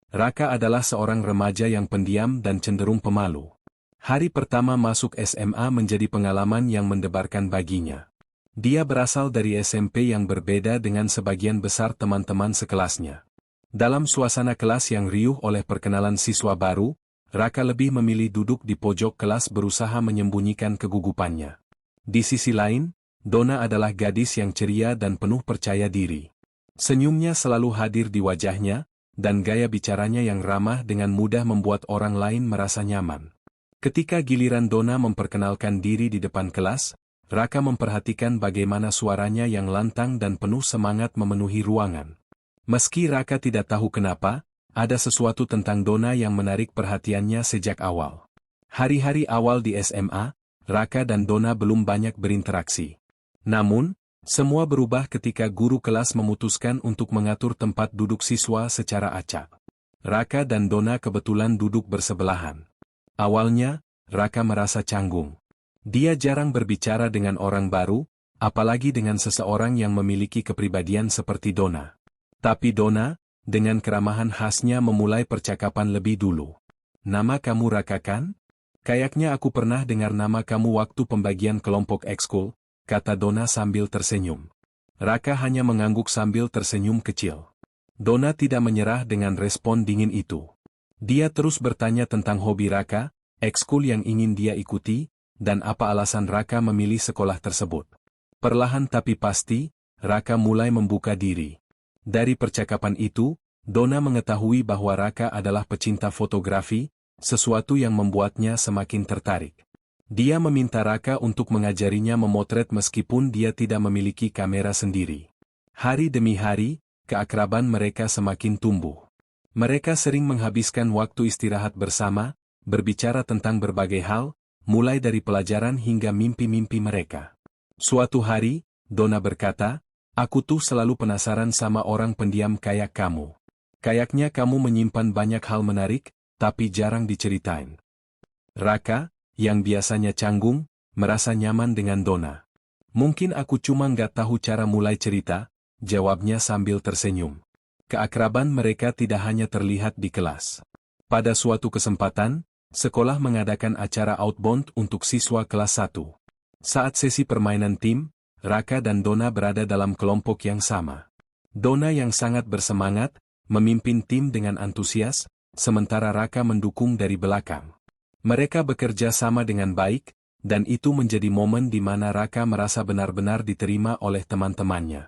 Raka adalah seorang remaja yang pendiam dan cenderung pemalu. Hari pertama masuk SMA menjadi pengalaman yang mendebarkan baginya. Dia berasal dari SMP yang berbeda dengan sebagian besar teman-teman sekelasnya. Dalam suasana kelas yang riuh oleh perkenalan siswa baru, Raka lebih memilih duduk di pojok kelas berusaha menyembunyikan kegugupannya. Di sisi lain, Donna adalah gadis yang ceria dan penuh percaya diri. Senyumnya selalu hadir di wajahnya, dan gaya bicaranya yang ramah dengan mudah membuat orang lain merasa nyaman. Ketika giliran Donna memperkenalkan diri di depan kelas, Raka memperhatikan bagaimana suaranya yang lantang dan penuh semangat memenuhi ruangan. Meski Raka tidak tahu kenapa, ada sesuatu tentang Donna yang menarik perhatiannya sejak awal. Hari-hari awal di SMA, Raka dan Donna belum banyak berinteraksi. Namun, semua berubah ketika guru kelas memutuskan untuk mengatur tempat duduk siswa secara acak. Raka dan Donna kebetulan duduk bersebelahan. Awalnya, Raka merasa canggung. Dia jarang berbicara dengan orang baru, apalagi dengan seseorang yang memiliki kepribadian seperti Donna. Tapi Donna, dengan keramahan khasnya memulai percakapan lebih dulu. "Nama kamu Raka kan? Kayaknya aku pernah dengar nama kamu waktu pembagian kelompok ekskul," kata Donna sambil tersenyum. Raka hanya mengangguk sambil tersenyum kecil. Donna tidak menyerah dengan respon dingin itu. Dia terus bertanya tentang hobi Raka, ekskul yang ingin dia ikuti, dan apa alasan Raka memilih sekolah tersebut. Perlahan tapi pasti, Raka mulai membuka diri. Dari percakapan itu, Donna mengetahui bahwa Raka adalah pecinta fotografi, sesuatu yang membuatnya semakin tertarik. Dia meminta Raka untuk mengajarinya memotret meskipun dia tidak memiliki kamera sendiri. Hari demi hari, keakraban mereka semakin tumbuh. Mereka sering menghabiskan waktu istirahat bersama, berbicara tentang berbagai hal, mulai dari pelajaran hingga mimpi-mimpi mereka. Suatu hari, Donna berkata, "Aku tuh selalu penasaran sama orang pendiam kayak kamu. Kayaknya kamu menyimpan banyak hal menarik, tapi jarang diceritain." Raka, yang biasanya canggung, merasa nyaman dengan Donna. "Mungkin aku cuma nggak tahu cara mulai cerita," jawabnya sambil tersenyum. Keakraban mereka tidak hanya terlihat di kelas. Pada suatu kesempatan, sekolah mengadakan acara outbound untuk siswa kelas 1. Saat sesi permainan tim, Raka dan Donna berada dalam kelompok yang sama. Donna yang sangat bersemangat, memimpin tim dengan antusias, sementara Raka mendukung dari belakang. Mereka bekerja sama dengan baik, dan itu menjadi momen di mana Raka merasa benar-benar diterima oleh teman-temannya.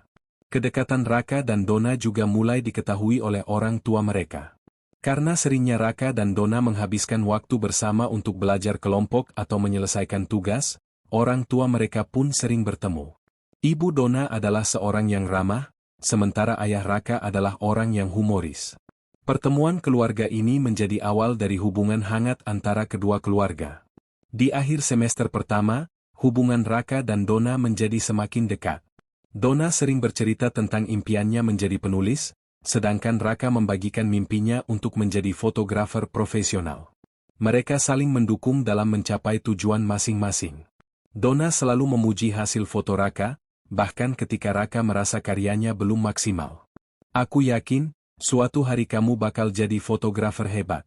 Kedekatan Raka dan Donna juga mulai diketahui oleh orang tua mereka. Karena seringnya Raka dan Donna menghabiskan waktu bersama untuk belajar kelompok atau menyelesaikan tugas, orang tua mereka pun sering bertemu. Ibu Donna adalah seorang yang ramah, sementara ayah Raka adalah orang yang humoris. Pertemuan keluarga ini menjadi awal dari hubungan hangat antara kedua keluarga. Di akhir semester pertama, hubungan Raka dan Donna menjadi semakin dekat. Donna sering bercerita tentang impiannya menjadi penulis, sedangkan Raka membagikan mimpinya untuk menjadi fotografer profesional. Mereka saling mendukung dalam mencapai tujuan masing-masing. Donna selalu memuji hasil foto Raka, bahkan ketika Raka merasa karyanya belum maksimal. "Aku yakin, suatu hari kamu bakal jadi fotografer hebat.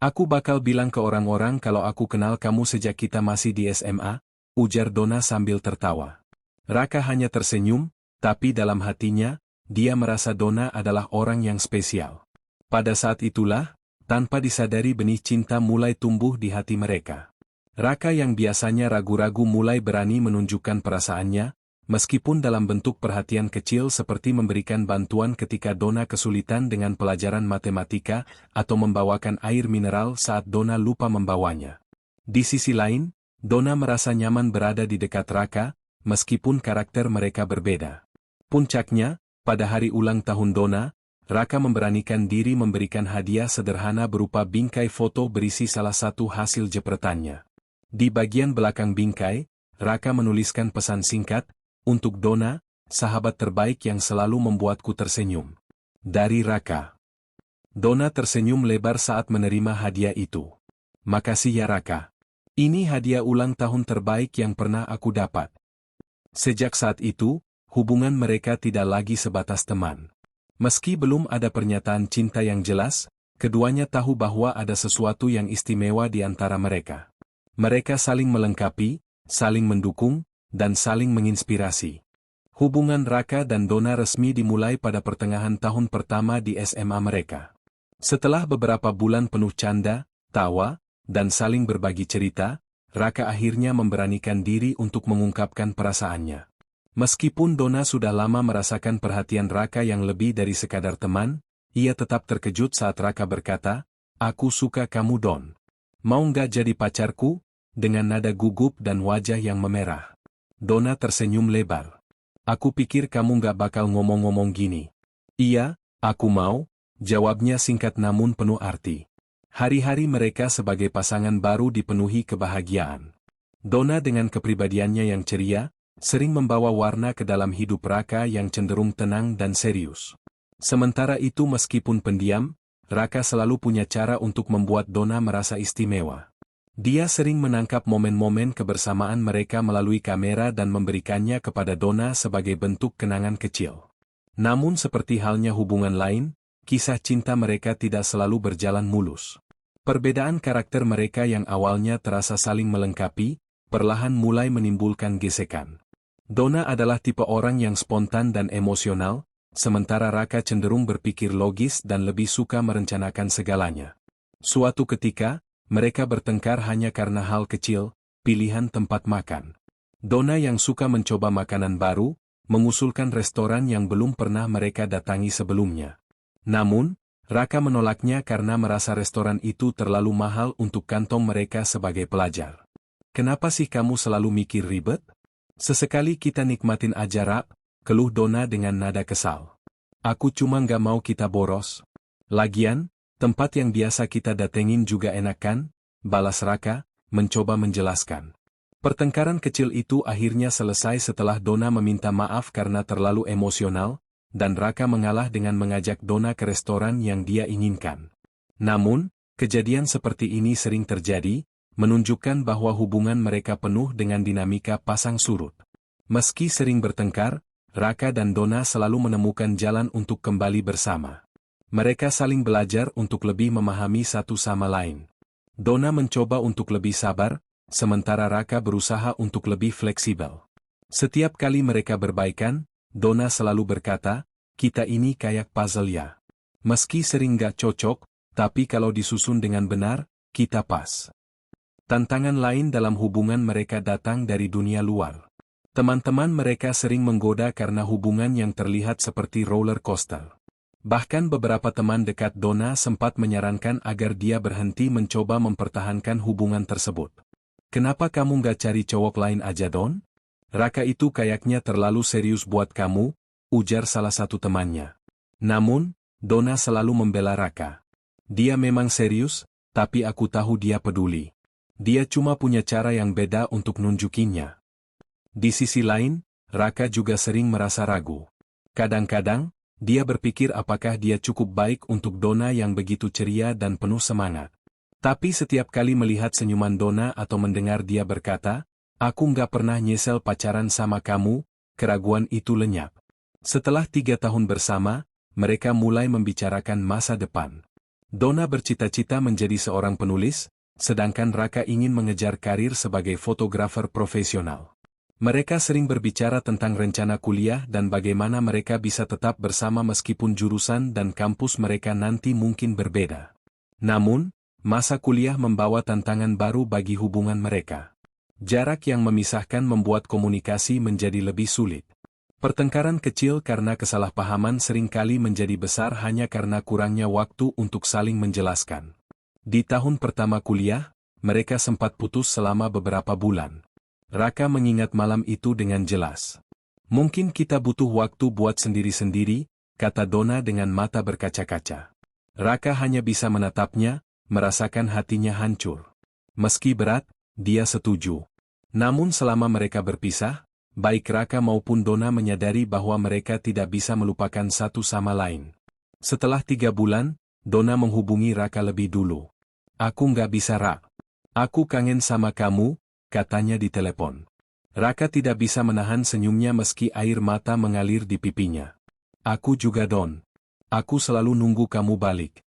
Aku bakal bilang ke orang-orang kalau aku kenal kamu sejak kita masih di SMA," ujar Donna sambil tertawa. Raka hanya tersenyum, tapi dalam hatinya, dia merasa Donna adalah orang yang spesial. Pada saat itulah, tanpa disadari benih cinta mulai tumbuh di hati mereka. Raka yang biasanya ragu-ragu mulai berani menunjukkan perasaannya, meskipun dalam bentuk perhatian kecil seperti memberikan bantuan ketika Donna kesulitan dengan pelajaran matematika atau membawakan air mineral saat Donna lupa membawanya. Di sisi lain, Donna merasa nyaman berada di dekat Raka, meskipun karakter mereka berbeda. Puncaknya, pada hari ulang tahun Donna, Raka memberanikan diri memberikan hadiah sederhana berupa bingkai foto berisi salah satu hasil jepretannya. Di bagian belakang bingkai, Raka menuliskan pesan singkat, "Untuk Donna, sahabat terbaik yang selalu membuatku tersenyum. Dari Raka." Donna tersenyum lebar saat menerima hadiah itu. "Makasih ya Raka. Ini hadiah ulang tahun terbaik yang pernah aku dapat." Sejak saat itu, hubungan mereka tidak lagi sebatas teman. Meski belum ada pernyataan cinta yang jelas, Keduanya tahu bahwa ada sesuatu yang istimewa di antara mereka. Mereka saling melengkapi, saling mendukung, dan saling menginspirasi. Hubungan Raka dan Donna resmi dimulai pada pertengahan tahun pertama di SMA mereka. Setelah beberapa bulan penuh canda, tawa, dan saling berbagi cerita, Raka akhirnya memberanikan diri untuk mengungkapkan perasaannya. Meskipun Donna sudah lama merasakan perhatian Raka yang lebih dari sekadar teman, ia tetap terkejut saat Raka berkata, "Aku suka kamu Don. Mau nggak jadi pacarku?" Dengan nada gugup dan wajah yang memerah. Donna tersenyum lebar. "Aku pikir kamu nggak bakal ngomong-ngomong gini." "Iya, aku mau," jawabnya singkat namun penuh arti. Hari-hari mereka sebagai pasangan baru dipenuhi kebahagiaan. Donna dengan kepribadiannya yang ceria, sering membawa warna ke dalam hidup Raka yang cenderung tenang dan serius. Sementara itu meskipun pendiam, Raka selalu punya cara untuk membuat Donna merasa istimewa. Dia sering menangkap momen-momen kebersamaan mereka melalui kamera dan memberikannya kepada Donna sebagai bentuk kenangan kecil. Namun seperti halnya hubungan lain, kisah cinta mereka tidak selalu berjalan mulus. Perbedaan karakter mereka yang awalnya terasa saling melengkapi, perlahan mulai menimbulkan gesekan. Donna adalah tipe orang yang spontan dan emosional, sementara Raka cenderung berpikir logis dan lebih suka merencanakan segalanya. Suatu ketika, mereka bertengkar hanya karena hal kecil, pilihan tempat makan. Donna yang suka mencoba makanan baru, mengusulkan restoran yang belum pernah mereka datangi sebelumnya. Namun, Raka menolaknya karena merasa restoran itu terlalu mahal untuk kantong mereka sebagai pelajar. "Kenapa sih kamu selalu mikir ribet? Sesekali kita nikmatin aja Rak," keluh Donna dengan nada kesal. "Aku cuma nggak mau kita boros. Lagian, tempat yang biasa kita datengin juga enak kan?" balas Raka, mencoba menjelaskan. Pertengkaran kecil itu akhirnya selesai setelah Donna meminta maaf karena terlalu emosional, dan Raka mengalah dengan mengajak Donna ke restoran yang dia inginkan. Namun, kejadian seperti ini sering terjadi, menunjukkan bahwa hubungan mereka penuh dengan dinamika pasang surut. Meski sering bertengkar, Raka dan Donna selalu menemukan jalan untuk kembali bersama. Mereka saling belajar untuk lebih memahami satu sama lain. Donna mencoba untuk lebih sabar, sementara Raka berusaha untuk lebih fleksibel. Setiap kali mereka berbaikan, Donna selalu berkata, "Kita ini kayak puzzle ya. Meski sering gak cocok, tapi kalau disusun dengan benar, kita pas." Tantangan lain dalam hubungan mereka datang dari dunia luar. Teman-teman mereka sering menggoda karena hubungan yang terlihat seperti roller coaster. Bahkan beberapa teman dekat Donna sempat menyarankan agar dia berhenti mencoba mempertahankan hubungan tersebut. "Kenapa kamu gak cari cowok lain aja Don? Raka itu kayaknya terlalu serius buat kamu," ujar salah satu temannya. Namun, Donna selalu membela Raka. "Dia memang serius, tapi aku tahu dia peduli. Dia cuma punya cara yang beda untuk nunjukinnya." Di sisi lain, Raka juga sering merasa ragu. Kadang-kadang, dia berpikir apakah dia cukup baik untuk Donna yang begitu ceria dan penuh semangat. Tapi setiap kali melihat senyuman Donna atau mendengar dia berkata, "Aku nggak pernah nyesel pacaran sama kamu," keraguan itu lenyap. Setelah 3 tahun bersama, mereka mulai membicarakan masa depan. Donna bercita-cita menjadi seorang penulis, sedangkan Raka ingin mengejar karir sebagai fotografer profesional. Mereka sering berbicara tentang rencana kuliah dan bagaimana mereka bisa tetap bersama meskipun jurusan dan kampus mereka nanti mungkin berbeda. Namun, masa kuliah membawa tantangan baru bagi hubungan mereka. Jarak yang memisahkan membuat komunikasi menjadi lebih sulit. Pertengkaran kecil karena kesalahpahaman seringkali menjadi besar hanya karena kurangnya waktu untuk saling menjelaskan. Di tahun pertama kuliah, mereka sempat putus selama beberapa bulan. Raka mengingat malam itu dengan jelas. "Mungkin kita butuh waktu buat sendiri-sendiri," kata Donna dengan mata berkaca-kaca. Raka hanya bisa menatapnya, merasakan hatinya hancur. Meski berat, dia setuju. Namun selama mereka berpisah, baik Raka maupun Donna menyadari bahwa mereka tidak bisa melupakan satu sama lain. Setelah 3 bulan, Donna menghubungi Raka lebih dulu. "Aku nggak bisa Rak. Aku kangen sama kamu," katanya di telepon. Raka tidak bisa menahan senyumnya meski air mata mengalir di pipinya. "Aku juga Don. Aku selalu nunggu kamu balik."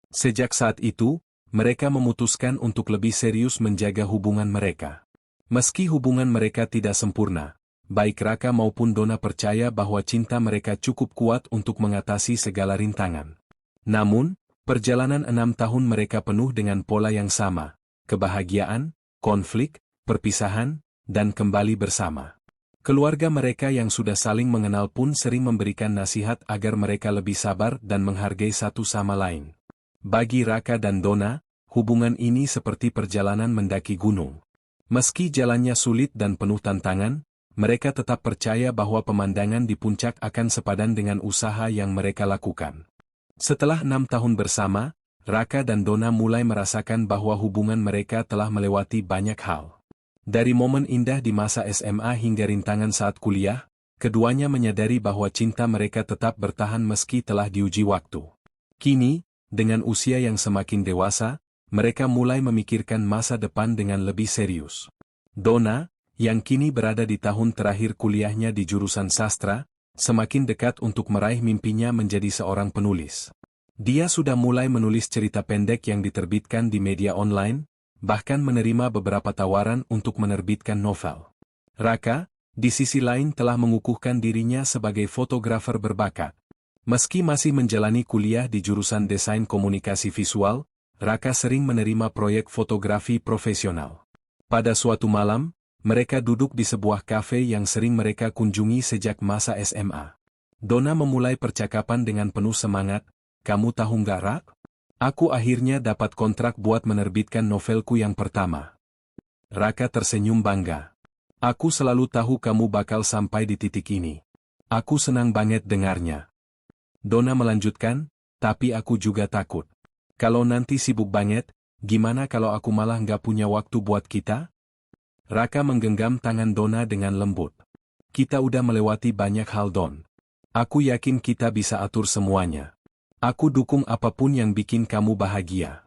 Sejak saat itu, mereka memutuskan untuk lebih serius menjaga hubungan mereka. Meski hubungan mereka tidak sempurna, baik Raka maupun Donna percaya bahwa cinta mereka cukup kuat untuk mengatasi segala rintangan. Namun, perjalanan 6 tahun mereka penuh dengan pola yang sama, kebahagiaan, konflik, perpisahan, dan kembali bersama. Keluarga mereka yang sudah saling mengenal pun sering memberikan nasihat agar mereka lebih sabar dan menghargai satu sama lain. Bagi Raka dan Donna, hubungan ini seperti perjalanan mendaki gunung. Meski jalannya sulit dan penuh tantangan, mereka tetap percaya bahwa pemandangan di puncak akan sepadan dengan usaha yang mereka lakukan. Setelah 6 tahun bersama, Raka dan Donna mulai merasakan bahwa hubungan mereka telah melewati banyak hal. Dari momen indah di masa SMA hingga rintangan saat kuliah, keduanya menyadari bahwa cinta mereka tetap bertahan meski telah diuji waktu. Kini, dengan usia yang semakin dewasa, mereka mulai memikirkan masa depan dengan lebih serius. Donna, yang kini berada di tahun terakhir kuliahnya di jurusan sastra, semakin dekat untuk meraih mimpinya menjadi seorang penulis. Dia sudah mulai menulis cerita pendek yang diterbitkan di media online, bahkan menerima beberapa tawaran untuk menerbitkan novel. Raka, di sisi lain telah mengukuhkan dirinya sebagai fotografer berbakat. Meski masih menjalani kuliah di jurusan desain komunikasi visual, Raka sering menerima proyek fotografi profesional. Pada suatu malam, mereka duduk di sebuah kafe yang sering mereka kunjungi sejak masa SMA. Donna memulai percakapan dengan penuh semangat, "Kamu tahu nggak, Rak? Aku akhirnya dapat kontrak buat menerbitkan novelku yang pertama." Raka tersenyum bangga. "Aku selalu tahu kamu bakal sampai di titik ini. Aku senang banget dengarnya." Donna melanjutkan, "Tapi aku juga takut. Kalau nanti sibuk banget, gimana kalau aku malah nggak punya waktu buat kita?" Raka menggenggam tangan Donna dengan lembut. "Kita udah melewati banyak hal, Don. Aku yakin kita bisa atur semuanya. Aku dukung apapun yang bikin kamu bahagia."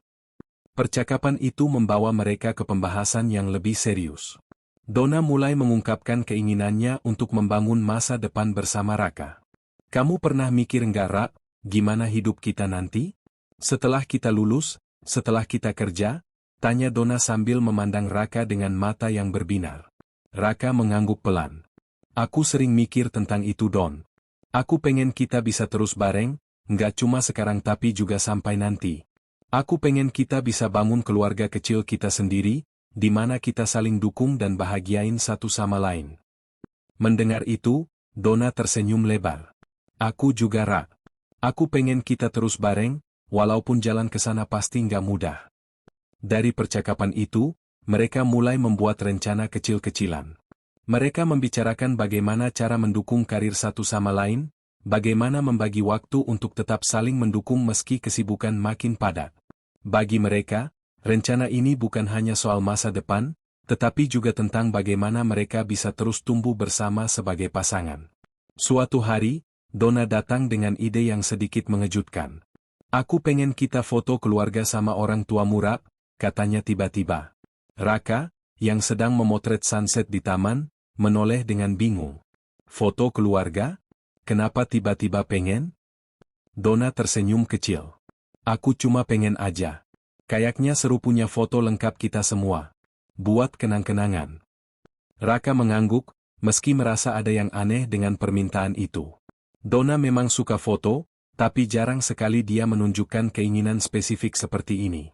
Percakapan itu membawa mereka ke pembahasan yang lebih serius. Donna mulai mengungkapkan keinginannya untuk membangun masa depan bersama Raka. "Kamu pernah mikir nggak, Rak, gimana hidup kita nanti? Setelah kita lulus, setelah kita kerja?" tanya Donna sambil memandang Raka dengan mata yang berbinar. Raka mengangguk pelan. "Aku sering mikir tentang itu, Don. Aku pengen kita bisa terus bareng, nggak cuma sekarang tapi juga sampai nanti. Aku pengen kita bisa bangun keluarga kecil kita sendiri, di mana kita saling dukung dan bahagiain satu sama lain." Mendengar itu, Donna tersenyum lebar. "Aku juga, Rak. Aku pengen kita terus bareng, walaupun jalan ke sana pasti nggak mudah." Dari percakapan itu, mereka mulai membuat rencana kecil-kecilan. Mereka membicarakan bagaimana cara mendukung karir satu sama lain, bagaimana membagi waktu untuk tetap saling mendukung meski kesibukan makin padat. Bagi mereka, rencana ini bukan hanya soal masa depan, tetapi juga tentang bagaimana mereka bisa terus tumbuh bersama sebagai pasangan. Suatu hari, Donna datang dengan ide yang sedikit mengejutkan. "Aku pengen kita foto keluarga sama orang tuamu, Rak," katanya tiba-tiba. Raka, yang sedang memotret sunset di taman, menoleh dengan bingung. "Foto keluarga? Kenapa tiba-tiba pengen?" Donna tersenyum kecil. "Aku cuma pengen aja. Kayaknya seru punya foto lengkap kita semua. Buat kenang-kenangan." Raka mengangguk, meski merasa ada yang aneh dengan permintaan itu. Donna memang suka foto, tapi jarang sekali dia menunjukkan keinginan spesifik seperti ini.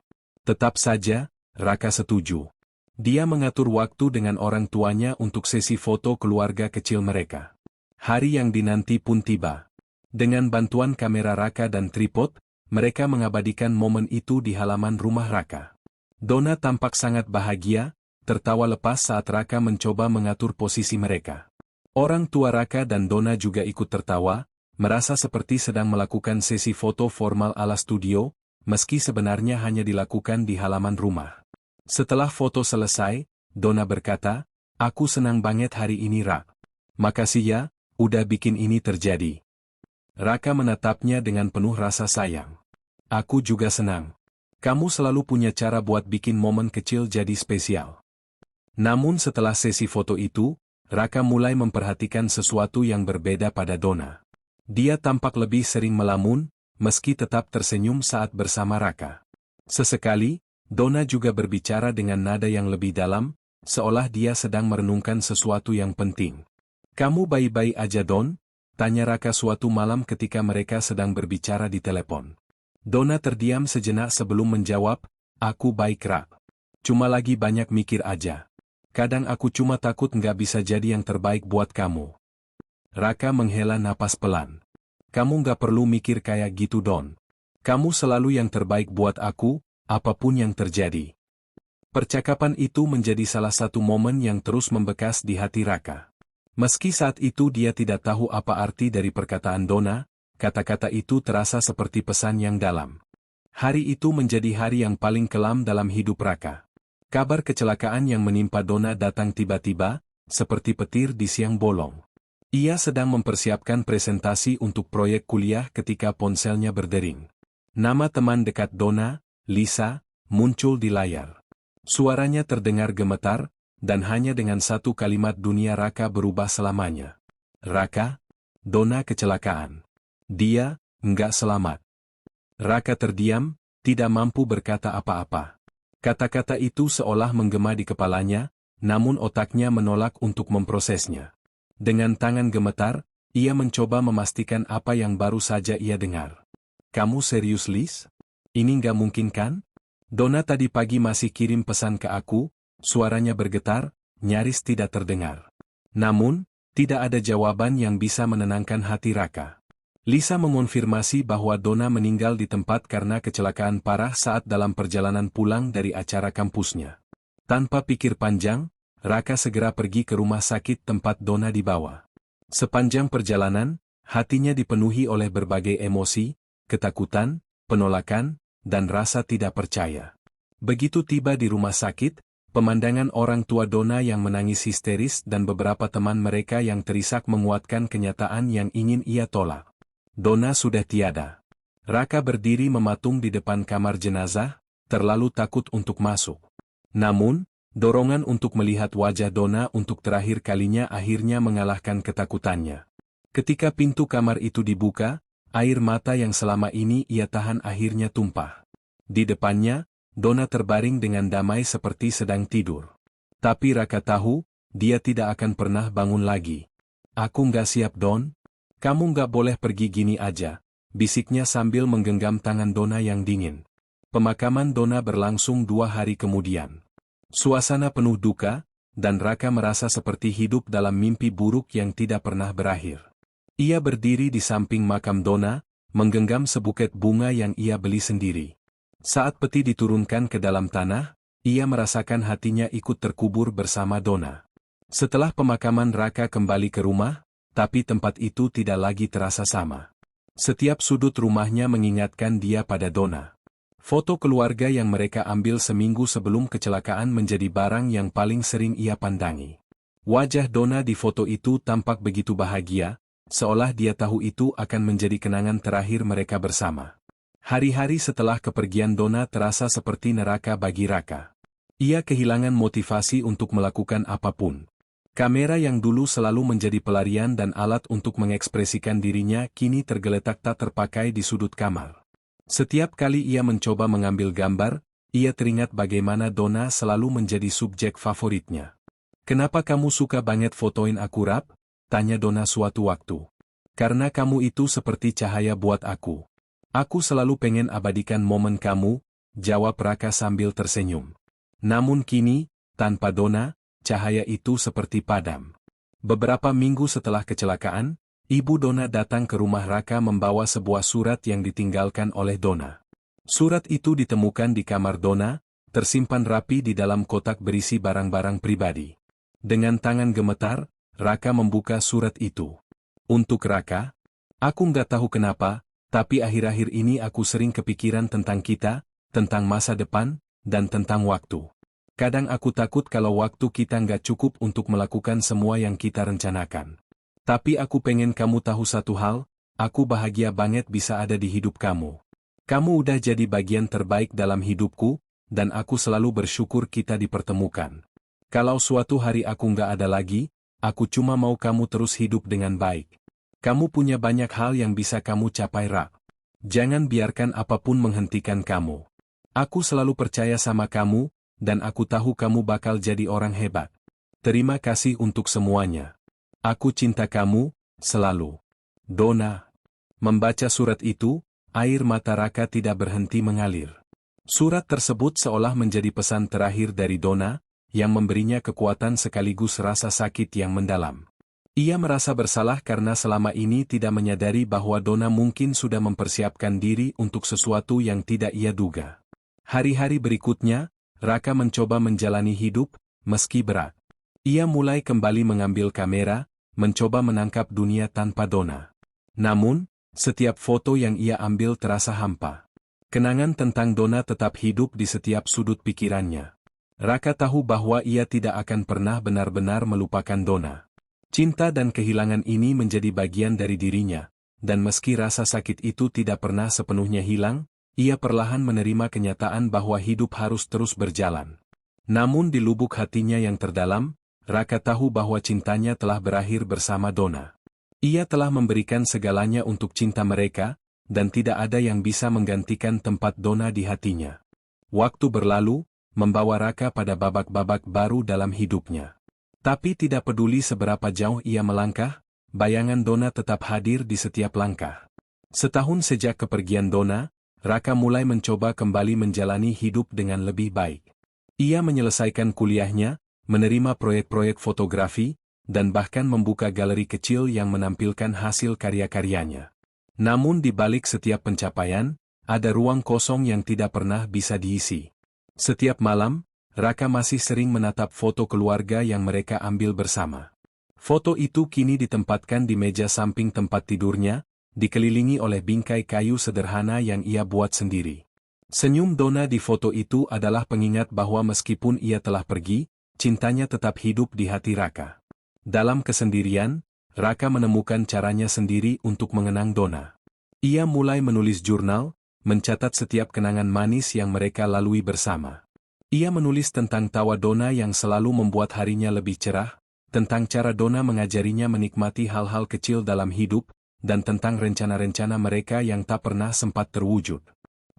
Tetap saja, Raka setuju. Dia mengatur waktu dengan orang tuanya untuk sesi foto keluarga kecil mereka. Hari yang dinanti pun tiba. Dengan bantuan kamera Raka dan tripod, mereka mengabadikan momen itu di halaman rumah Raka. Donna tampak sangat bahagia, tertawa lepas saat Raka mencoba mengatur posisi mereka. Orang tua Raka dan Donna juga ikut tertawa, merasa seperti sedang melakukan sesi foto formal ala studio, meski sebenarnya hanya dilakukan di halaman rumah. Setelah foto selesai, Donna berkata, "Aku senang banget hari ini, Rak. Makasih ya, udah bikin ini terjadi." Raka menatapnya dengan penuh rasa sayang. "Aku juga senang. Kamu selalu punya cara buat bikin momen kecil jadi spesial." Namun setelah sesi foto itu, Raka mulai memperhatikan sesuatu yang berbeda pada Donna. Dia tampak lebih sering melamun, meski tetap tersenyum saat bersama Raka. Sesekali, Donna juga berbicara dengan nada yang lebih dalam, seolah dia sedang merenungkan sesuatu yang penting. "Kamu baik-baik aja, Don?" tanya Raka suatu malam ketika mereka sedang berbicara di telepon. Donna terdiam sejenak sebelum menjawab, "Aku baik, Rak. Cuma lagi banyak mikir aja. Kadang aku cuma takut nggak bisa jadi yang terbaik buat kamu." Raka menghela napas pelan. "Kamu nggak perlu mikir kayak gitu, Don. Kamu selalu yang terbaik buat aku, apapun yang terjadi." Percakapan itu menjadi salah satu momen yang terus membekas di hati Raka. Meski saat itu dia tidak tahu apa arti dari perkataan Donna, kata-kata itu terasa seperti pesan yang dalam. Hari itu menjadi hari yang paling kelam dalam hidup Raka. Kabar kecelakaan yang menimpa Donna datang tiba-tiba, seperti petir di siang bolong. Ia sedang mempersiapkan presentasi untuk proyek kuliah ketika ponselnya berdering. Nama teman dekat Donna, Lisa, muncul di layar. Suaranya terdengar gemetar, dan hanya dengan satu kalimat dunia Raka berubah selamanya. "Raka, Donna kecelakaan. Dia, enggak selamat." Raka terdiam, tidak mampu berkata apa-apa. Kata-kata itu seolah menggema di kepalanya, namun otaknya menolak untuk memprosesnya. Dengan tangan gemetar, ia mencoba memastikan apa yang baru saja ia dengar. "Kamu serius, Liz? Ini nggak mungkin kan? Donna tadi pagi masih kirim pesan ke aku." Suaranya bergetar, nyaris tidak terdengar. Namun, tidak ada jawaban yang bisa menenangkan hati Raka. Lisa mengonfirmasi bahwa Donna meninggal di tempat karena kecelakaan parah saat dalam perjalanan pulang dari acara kampusnya. Tanpa pikir panjang, Raka segera pergi ke rumah sakit tempat Donna dibawa. Sepanjang perjalanan, hatinya dipenuhi oleh berbagai emosi, ketakutan, penolakan, dan rasa tidak percaya. Begitu tiba di rumah sakit, pemandangan orang tua Donna yang menangis histeris dan beberapa teman mereka yang terisak menguatkan kenyataan yang ingin ia tolak. Donna sudah tiada. Raka berdiri mematung di depan kamar jenazah, terlalu takut untuk masuk. Namun, dorongan untuk melihat wajah Donna untuk terakhir kalinya akhirnya mengalahkan ketakutannya. Ketika pintu kamar itu dibuka, air mata yang selama ini ia tahan akhirnya tumpah. Di depannya, Donna terbaring dengan damai seperti sedang tidur. Tapi Raka tahu, dia tidak akan pernah bangun lagi. "Aku nggak siap, Don. Kamu nggak boleh pergi gini aja," bisiknya sambil menggenggam tangan Donna yang dingin. Pemakaman Donna berlangsung 2 hari kemudian. Suasana penuh duka, dan Raka merasa seperti hidup dalam mimpi buruk yang tidak pernah berakhir. Ia berdiri di samping makam Donna, menggenggam sebuket bunga yang ia beli sendiri. Saat peti diturunkan ke dalam tanah, ia merasakan hatinya ikut terkubur bersama Donna. Setelah pemakaman Raka kembali ke rumah, tapi tempat itu tidak lagi terasa sama. Setiap sudut rumahnya mengingatkan dia pada Donna. Foto keluarga yang mereka ambil seminggu sebelum kecelakaan menjadi barang yang paling sering ia pandangi. Wajah Donna di foto itu tampak begitu bahagia, seolah dia tahu itu akan menjadi kenangan terakhir mereka bersama. Hari-hari setelah kepergian Donna terasa seperti neraka bagi Raka. Ia kehilangan motivasi untuk melakukan apapun. Kamera yang dulu selalu menjadi pelarian dan alat untuk mengekspresikan dirinya kini tergeletak tak terpakai di sudut kamar. Setiap kali ia mencoba mengambil gambar, ia teringat bagaimana Donna selalu menjadi subjek favoritnya. "Kenapa kamu suka banget fotoin aku, Rap?" tanya Donna suatu waktu. "Karena kamu itu seperti cahaya buat aku. Aku selalu pengen abadikan momen kamu," jawab Raka sambil tersenyum. Namun kini, tanpa Donna, cahaya itu seperti padam. Beberapa minggu setelah kecelakaan, Ibu Donna datang ke rumah Raka membawa sebuah surat yang ditinggalkan oleh Donna. Surat itu ditemukan di kamar Donna, tersimpan rapi di dalam kotak berisi barang-barang pribadi. Dengan tangan gemetar, Raka membuka surat itu. "Untuk Raka, aku nggak tahu kenapa, tapi akhir-akhir ini aku sering kepikiran tentang kita, tentang masa depan, dan tentang waktu. Kadang aku takut kalau waktu kita nggak cukup untuk melakukan semua yang kita rencanakan. Tapi aku pengen kamu tahu satu hal, aku bahagia banget bisa ada di hidup kamu. Kamu udah jadi bagian terbaik dalam hidupku, dan aku selalu bersyukur kita dipertemukan. Kalau suatu hari aku nggak ada lagi, aku cuma mau kamu terus hidup dengan baik. Kamu punya banyak hal yang bisa kamu capai, Rak. Jangan biarkan apapun menghentikan kamu. Aku selalu percaya sama kamu, dan aku tahu kamu bakal jadi orang hebat. Terima kasih untuk semuanya. Aku cinta kamu, selalu. Donna. Membaca surat itu, air mata Raka tidak berhenti mengalir. Surat tersebut seolah menjadi pesan terakhir dari Donna, yang memberinya kekuatan sekaligus rasa sakit yang mendalam. Ia merasa bersalah karena selama ini tidak menyadari bahwa Donna mungkin sudah mempersiapkan diri untuk sesuatu yang tidak ia duga. Hari-hari berikutnya, Raka mencoba menjalani hidup, meski berat. Ia mulai kembali mengambil kamera, mencoba menangkap dunia tanpa Donna. Namun, setiap foto yang ia ambil terasa hampa. Kenangan tentang Donna tetap hidup di setiap sudut pikirannya. Raka tahu bahwa ia tidak akan pernah benar-benar melupakan Donna. Cinta dan kehilangan ini menjadi bagian dari dirinya, dan meski rasa sakit itu tidak pernah sepenuhnya hilang, ia perlahan menerima kenyataan bahwa hidup harus terus berjalan. Namun di lubuk hatinya yang terdalam, Raka tahu bahwa cintanya telah berakhir bersama Donna. Ia telah memberikan segalanya untuk cinta mereka, dan tidak ada yang bisa menggantikan tempat Donna di hatinya. Waktu berlalu, membawa Raka pada babak-babak baru dalam hidupnya. Tapi tidak peduli seberapa jauh ia melangkah, bayangan Donna tetap hadir di setiap langkah. Setahun sejak kepergian Donna, Raka mulai mencoba kembali menjalani hidup dengan lebih baik. Ia menyelesaikan kuliahnya, menerima proyek-proyek fotografi, dan bahkan membuka galeri kecil yang menampilkan hasil karya-karyanya. Namun di balik setiap pencapaian, ada ruang kosong yang tidak pernah bisa diisi. Setiap malam, Raka masih sering menatap foto keluarga yang mereka ambil bersama. Foto itu kini ditempatkan di meja samping tempat tidurnya, dikelilingi oleh bingkai kayu sederhana yang ia buat sendiri. Senyum Donna di foto itu adalah pengingat bahwa meskipun ia telah pergi, cintanya tetap hidup di hati Raka. Dalam kesendirian, Raka menemukan caranya sendiri untuk mengenang Donna. Ia mulai menulis jurnal, mencatat setiap kenangan manis yang mereka lalui bersama. Ia menulis tentang tawa Donna yang selalu membuat harinya lebih cerah, tentang cara Donna mengajarinya menikmati hal-hal kecil dalam hidup, dan tentang rencana-rencana mereka yang tak pernah sempat terwujud.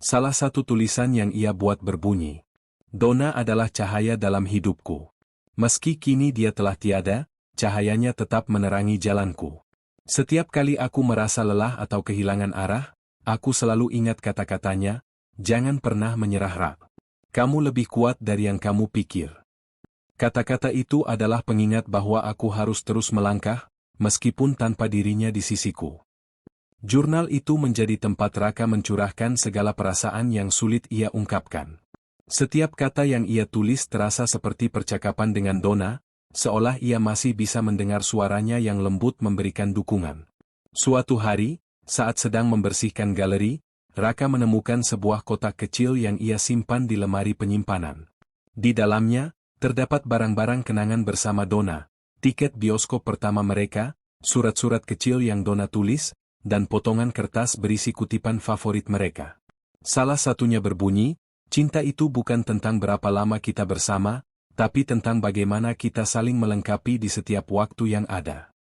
Salah satu tulisan yang ia buat berbunyi, "Donna adalah cahaya dalam hidupku. Meski kini dia telah tiada, cahayanya tetap menerangi jalanku. Setiap kali aku merasa lelah atau kehilangan arah, aku selalu ingat kata-katanya, jangan pernah menyerah Rak. Kamu lebih kuat dari yang kamu pikir." Kata-kata itu adalah pengingat bahwa aku harus terus melangkah, meskipun tanpa dirinya di sisiku. Jurnal itu menjadi tempat Raka mencurahkan segala perasaan yang sulit ia ungkapkan. Setiap kata yang ia tulis terasa seperti percakapan dengan Donna, seolah ia masih bisa mendengar suaranya yang lembut memberikan dukungan. Suatu hari, saat sedang membersihkan galeri, Raka menemukan sebuah kotak kecil yang ia simpan di lemari penyimpanan. Di dalamnya, terdapat barang-barang kenangan bersama Donna, tiket bioskop pertama mereka, surat-surat kecil yang Donna tulis, dan potongan kertas berisi kutipan favorit mereka. Salah satunya berbunyi, "Cinta itu bukan tentang berapa lama kita bersama, tapi tentang bagaimana kita saling melengkapi di setiap waktu yang ada."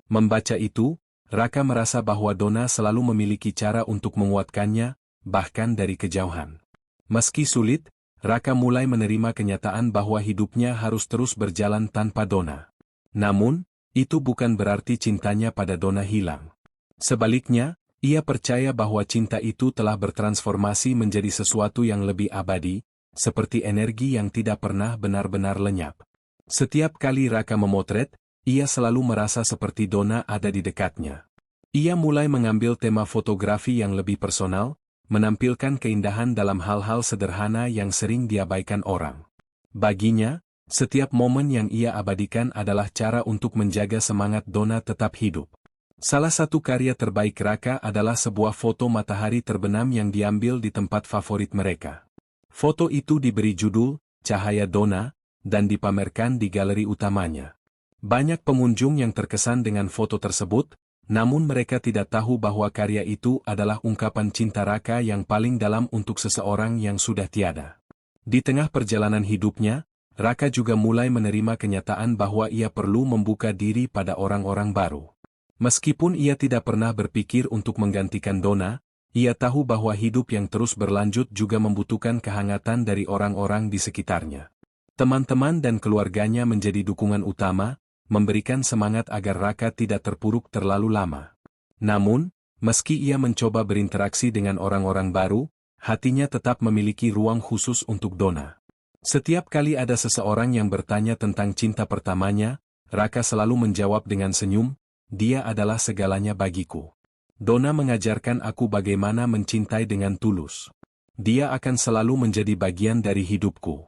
Membaca itu, Raka merasa bahwa Donna selalu memiliki cara untuk menguatkannya, bahkan dari kejauhan. Meski sulit, Raka mulai menerima kenyataan bahwa hidupnya harus terus berjalan tanpa Donna. Namun, itu bukan berarti cintanya pada Donna hilang. Sebaliknya, ia percaya bahwa cinta itu telah bertransformasi menjadi sesuatu yang lebih abadi, seperti energi yang tidak pernah benar-benar lenyap. Setiap kali Raka memotret, ia selalu merasa seperti Donna ada di dekatnya. Ia mulai mengambil tema fotografi yang lebih personal, menampilkan keindahan dalam hal-hal sederhana yang sering diabaikan orang. Baginya, setiap momen yang ia abadikan adalah cara untuk menjaga semangat Donna tetap hidup. Salah satu karya terbaik Raka adalah sebuah foto matahari terbenam yang diambil di tempat favorit mereka. Foto itu diberi judul, "Cahaya Donna," dan dipamerkan di galeri utamanya. Banyak pengunjung yang terkesan dengan foto tersebut, namun mereka tidak tahu bahwa karya itu adalah ungkapan cinta Raka yang paling dalam untuk seseorang yang sudah tiada. Di tengah perjalanan hidupnya, Raka juga mulai menerima kenyataan bahwa ia perlu membuka diri pada orang-orang baru. Meskipun ia tidak pernah berpikir untuk menggantikan Donna, Ia tahu bahwa hidup yang terus berlanjut juga membutuhkan kehangatan dari orang-orang di sekitarnya. Teman-teman dan keluarganya menjadi dukungan utama, memberikan semangat agar Raka tidak terpuruk terlalu lama. Namun, meski ia mencoba berinteraksi dengan orang-orang baru, hatinya tetap memiliki ruang khusus untuk Donna. Setiap kali ada seseorang yang bertanya tentang cinta pertamanya, Raka selalu menjawab dengan senyum, "Dia adalah segalanya bagiku. Donna mengajarkan aku bagaimana mencintai dengan tulus. Dia akan selalu menjadi bagian dari hidupku."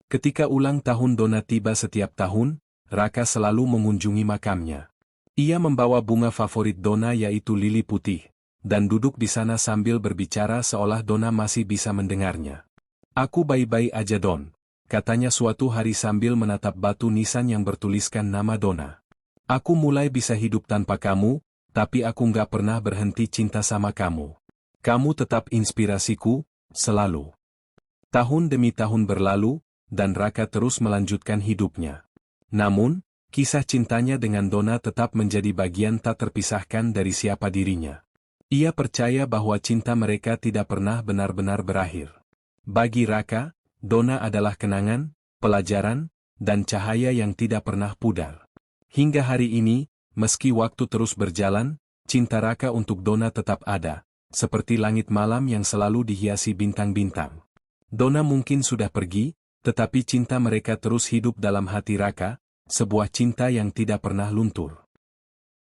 Ketika ulang tahun Donna tiba setiap tahun, Raka selalu mengunjungi makamnya. Ia membawa bunga favorit Donna yaitu lili putih, dan duduk di sana sambil berbicara seolah Donna masih bisa mendengarnya. "Aku baik-baik aja Don," katanya suatu hari sambil menatap batu nisan yang bertuliskan nama Donna. "Aku mulai bisa hidup tanpa kamu, tapi aku nggak pernah berhenti cinta sama kamu. Kamu tetap inspirasiku, selalu." Tahun demi tahun berlalu, dan Raka terus melanjutkan hidupnya. Namun, kisah cintanya dengan Donna tetap menjadi bagian tak terpisahkan dari siapa dirinya. Ia percaya bahwa cinta mereka tidak pernah benar-benar berakhir. Bagi Raka, Donna adalah kenangan, pelajaran, dan cahaya yang tidak pernah pudar. Hingga hari ini, meski waktu terus berjalan, cinta Raka untuk Donna tetap ada, seperti langit malam yang selalu dihiasi bintang-bintang. Donna mungkin sudah pergi, tetapi cinta mereka terus hidup dalam hati Raka, sebuah cinta yang tidak pernah luntur.